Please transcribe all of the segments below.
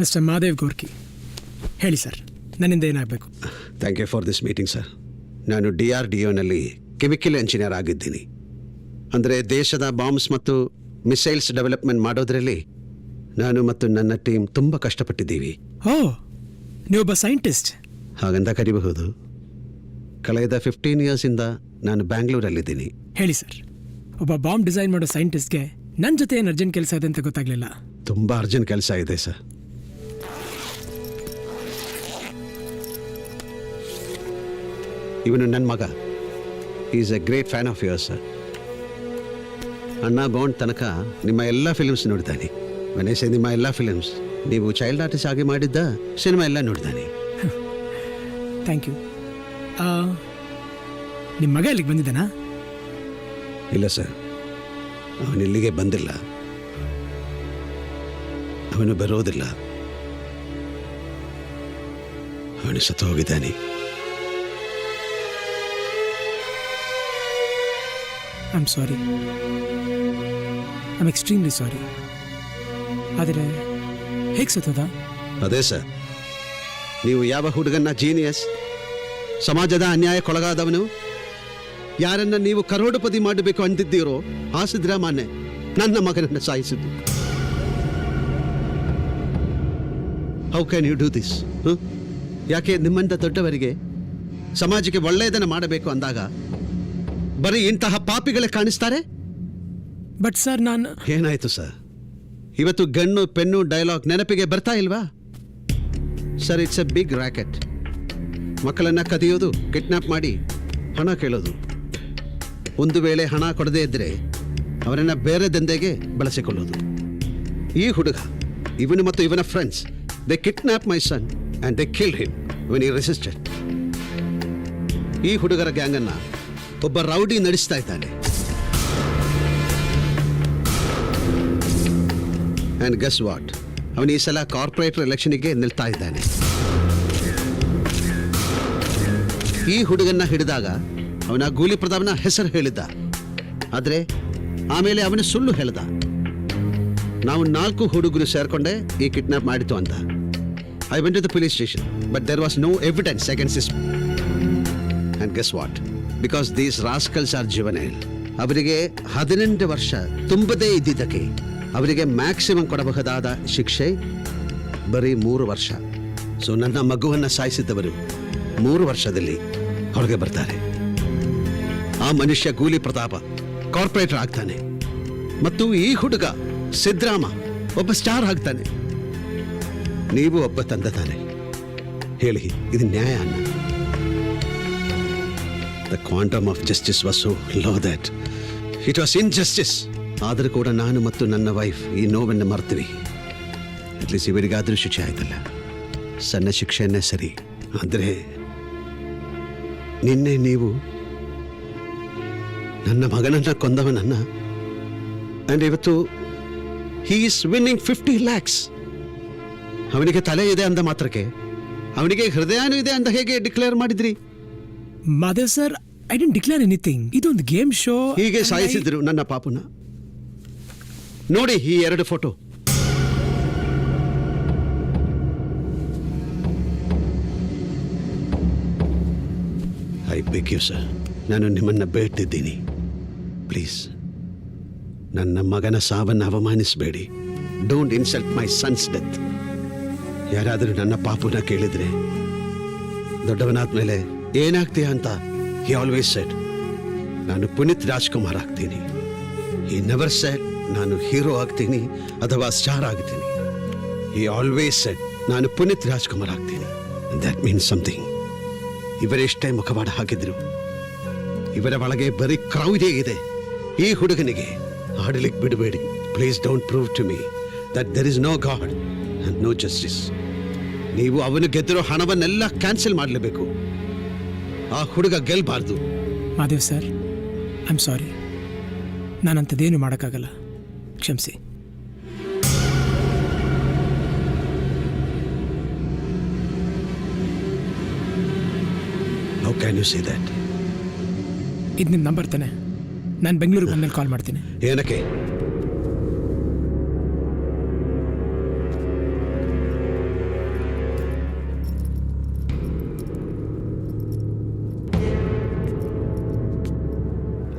Mister Madev Gorky, ಹೇಳಿ sir, ನನ್ನಿಂದ ಏನಾಗಬೇಕು? Thank you for this meeting sir. ನಾನು DRDOನಲ್ಲಿ ಕೆಮಿಕಲ್ ಇಂಜಿನಿಯರ್ ಆಗಿದ್ದೀನಿ. ಅಂದರೆ ದೇಶದ ಬಾಂಬ್ಸ್ ಮತ್ತು ಮಿಸೈಲ್ಸ್ ಡೆವಲಪ್ಮೆಂಟ್ ಮಾಡೋದ್ರಲ್ಲಿ ನಾನು ಮತ್ತು ನನ್ನ ಟೀಮ್ ತುಂಬ ಕಷ್ಟಪಟ್ಟಿದ್ದೀವಿ. ಓ, ನೀವೊಬ್ಬ ಸೈಂಟಿಸ್ಟ್? ಹಾಗಂತ ಕರಿಬಹುದು. ಕಳೆದ 15 ಇಯರ್ಸಿಂದ ನಾನು ಬ್ಯಾಂಗ್ಳೂರಲ್ಲಿದ್ದೀನಿ. ಹೇಳಿ ಸರ್, ಒಬ್ಬ ಬಾಂಬ್ ಡಿಸೈನ್ ಮಾಡೋ ಸೈಂಟಿಸ್ಟ್ಗೆ ನನ್ನ ಜೊತೆ ಏನು ಅರ್ಜೆಂಟ್ ಕೆಲಸ ಇದೆ ಅಂತ ಗೊತ್ತಾಗಲಿಲ್ಲ. ತುಂಬ ಅರ್ಜೆಂಟ್ ಕೆಲಸ ಇದೆ ಸರ್. ಇವನು ನನ್ನ ಮಗ. Is A great fan of yours sir. ಅಣ್ಣ ಬಾಂಡ್ ತನಕ ನಿಮ್ಮ ಎಲ್ಲ ಫಿಲ್ಮ್ಸ್ ನೋಡಿದ್ದಾನೆ. ಮನೇಸೆ ನಿಮ್ಮ ಎಲ್ಲ ಫಿಲ್ಮ್ಸ್, ನೀವು ಚೈಲ್ಡ್ ಆರ್ಟಿಸ್ಟ್ ಆಗಿ ಮಾಡಿದ್ದ ಸಿನಿಮಾ ಎಲ್ಲ ನೋಡಿದ್ದಾನೆ. Thank you. ನಿಮ್ಮ ಮಗ ಇಲ್ಲಿಗೆ ಬಂದಿದ್ದಾನಾ? ಇಲ್ಲ ಸರ್, ಅವನು ಇಲ್ಲಿಗೆ ಬಂದಿಲ್ಲ. ಅವನು ಬರೋದಿಲ್ಲ. ಅವನು ಸತ್ತು ಹೋಗಿದ್ದಾನೆ. I am sorry. I am extremely sorry. ಆದರೆ ಹೇಗೆ ಸತ್ತದ? ಅದೇ ಸರ್, ನೀವು ಯಾವ ಹುಡುಗನ್ನ ಜೀನಿಯಸ್, ಸಮಾಜದ ಅನ್ಯಾಯಕ್ಕೊಳಗಾದವನು, ಯಾರನ್ನ ನೀವು ಕರೋಡಪತಿ ಮಾಡಬೇಕು ಅಂತಿದ್ದೀರೋ ಆ ಸಿದ್ದರಾಮಯ್ಯ ನನ್ನ ಮಗನನ್ನು ಸಾಯಿಸಿದ್ದು. How can you do this? ಯಾಕೆ ನಿಮ್ಮಂಥ ದೊಡ್ಡವರಿಗೆ ಸಮಾಜಕ್ಕೆ ಒಳ್ಳೆಯದನ್ನು ಮಾಡಬೇಕು ಅಂದಾಗ ಬರೀ ಇಂತಹ ಪಾಪಿಗಳೇ ಕಾಣಿಸ್ತಾರೆ? ಬಟ್ ಸರ್, ನಾನು... ಏನಾಯ್ತು ಸರ್? ಇವತ್ತು ಗಣ್ಣು ಪೆನ್ನು ಡೈಲಾಗ್ ನೆನಪಿಗೆ ಬರ್ತಾ ಇಲ್ವಾ sir? It's a big racket. ಮಕ್ಕಳನ್ನ ಕದಿಯೋದು, ಕಿಡ್ನಾಪ್ ಮಾಡಿ ಹಣ ಕೇಳೋದು. ಒಂದು ವೇಳೆ ಹಣ ಕೊಡದೇ ಇದ್ದರೆ ಅವರನ್ನು ಬೇರೆ ದಂಧೆಗೆ ಬಳಸಿಕೊಳ್ಳೋದು. ಈ ಹುಡುಗ, ಇವನು ಮತ್ತು ಇವನ friends, they kidnap my son and they kill him when he resisted. ಈ ಹುಡುಗರ ಗ್ಯಾಂಗನ್ನು ಒಬ್ಬ ರೌಡಿ ನಡೆಸ್ತಾ ಇದ್ದಾನೆ. And guess what? ಅವನು ಈ ಸಲ ಕಾರ್ಪೊರೇಟರ್ ಎಲೆಕ್ಷನ್ಗೆ ನಿಲ್ತಾ ಇದ್ದಾನೆ. ಈ ಹುಡುಗನ್ನ ಹಿಡಿದಾಗ ಅವನ ಗೂಲಿ ಪ್ರತಾಪ್ನ ಹೆಸರು ಹೇಳಿದ್ದ. ಆದರೆ ಆಮೇಲೆ ಅವನು ಸುಳ್ಳು ಹೇಳ್ದ. ನಾವು 4 ಹುಡುಗರು ಸೇರ್ಕೊಂಡೆ ಈ ಕಿಡ್ನಾಪ್ ಮಾಡಿತು ಅಂತ. I went to the police station, but there was no evidence against this. And guess what? Because these rascals are juvenile. ಅವರಿಗೆ 18 ವರ್ಷ ತುಂಬದೇ ಇದ್ದಿದ್ದಕ್ಕೆ ಅವರಿಗೆ ಮ್ಯಾಕ್ಸಿಮಮ್ ಕೊಡಬಹುದಾದ ಶಿಕ್ಷೆ ಬರೀ 3 ವರ್ಷ. ಸೊ ನನ್ನ ಮಗುವನ್ನು ಸಾಯಿಸಿದ್ದವರು 3 ವರ್ಷದಲ್ಲಿ ಹೊರಗೆ ಬರ್ತಾರೆ. ಆ ಮನುಷ್ಯ ಗೂಲಿ ಪ್ರತಾಪ ಕಾರ್ಪೊರೇಟರ್ ಆಗ್ತಾನೆ, ಮತ್ತು ಈ ಹುಡುಗ ಸಿದ್ದರಾಮ ಒಬ್ಬ ಸ್ಟಾರ್ ಆಗ್ತಾನೆ. ನೀವು ಒಬ್ಬ ತಂದೆ ತಾನೆ. ಹೇಳಿ, ಇದು ನ್ಯಾಯ ಅನ್ನ? The quantum of justice was so low that it was injustice. ಆದರೂ ಕೂಡ ನಾನು ಮತ್ತು ನನ್ನ ವೈಫ್ ಈ ನೋವನ್ನು ಮರ್ತೀವಿ. ಅಟ್ಲೀಸ್ಟ್ ಇವರಿಗಾದರೂ ಶಿಕ್ಷೆ ಆಯ್ತಲ್ಲ. ಸಣ್ಣ ಶಿಕ್ಷೆಯನ್ನೇ ಸರಿ. ಆದರೆ ನಿನ್ನೆ ನೀವು ನನ್ನ ಮಗನನ್ನ ಕೊಂದವನನ್ನ, ಆ್ಯಂಡ್ ಇವತ್ತು ಹಿ ಈಸ್ ವಿನ್ನಿಂಗ್ 50 lakhs. ಅವನಿಗೆ ತಲೆ ಇದೆ ಅಂದ ಮಾತ್ರಕ್ಕೆ ಅವನಿಗೆ ಹೃದಯನೂ ಇದೆ ಅಂತ ಹೇಗೆ ಡಿಕ್ಲೇರ್ ಮಾಡಿದ್ರಿ? Madev sir, I didn't declare anything. ಇದೊಂದು ಗೇಮ್ ಶೋ. ಹೀಗೆ ಸಾಯಿಸಿದ್ರು ನನ್ನ ಪಾಪುನ. ನೋಡಿ ಈ 2 photo. I beg you sir, ನಾನು ನಿಮ್ಮನ್ನು ಬೇಡ್ತಿದ್ದೀನಿ, ಪ್ಲೀಸ್ ನನ್ನ ಮಗನ ಸಾವನ್ನು ಅವಮಾನಿಸಬೇಡಿ. Don't insult my son's death. ಯಾರಾದರೂ ನನ್ನ ಪಾಪುನ ಕೇಳಿದ್ರೆ, ದೊಡ್ಡವನಾದ್ಮೇಲೆ ಏನಾಗ್ತೀಯ ಅಂತ ಹಿ ಆಲ್ವೇಸ್ ಸೆಡ್, ನಾನು ಪುನೀತ್ ರಾಜ್ಕುಮಾರ್ ಆಗ್ತೀನಿ. ಹಿ ನೆವರ್ ಸೆಡ್ ನಾನು ಹೀರೋ ಆಗ್ತೀನಿ ಅಥವಾ ಸ್ಟಾರ್ ಆಗ್ತೀನಿ. ಹಿ ಆಲ್ವೇಸ್ ಸೆಡ್ ನಾನು ಪುನೀತ್ ರಾಜ್ಕುಮಾರ್ ಆಗ್ತೀನಿ. That means something. ಇವರೆಷ್ಟೇ ಮುಖವಾಡ ಹಾಕಿದ್ರು, ಇವರ ಒಳಗೆ ಬರೀ ಕ್ರೌಡೇ ಇದೆ. ಈ ಹುಡುಗನಿಗೆ ಆಡಲಿಕ್ಕೆ ಬಿಡಬೇಡಿ. Please don't prove to me that there is no God and no justice. ನೀವು ಅವನು ಗೆದ್ದಿರೋ ಹಣವನ್ನೆಲ್ಲ ಕ್ಯಾನ್ಸಲ್ ಮಾಡಲೇಬೇಕು. ಆ ಹುಡುಗ ಗೆಲ್ಬಾರ್ದು. Madev sir, I am sorry. ನಾನಂಥದ್ದೇನು ಮಾಡೋಕ್ಕಾಗಲ್ಲ, ಕ್ಷಮಿಸಿ. How can you say that? ಇದು ನಿಮ್ಮ ನಂಬರ್ ತಾನೆ? ನಾನು ಬೆಂಗಳೂರಿಗೆ ಬಂದ್ಮೇಲೆ ಕಾಲ್ ಮಾಡ್ತೀನಿ. ಏನಕ್ಕೆ?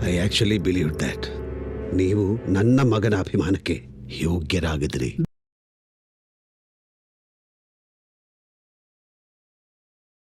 ಐ ಆಕ್ಚುಲಿ ಬಿಲೀವ್ ದ್ಯಾಟ್ ನೀವು ನನ್ನ ಮಗನ ಅಭಿಮಾನಕ್ಕೆ ಯೋಗ್ಯರಾಗಿದ್ರಿ.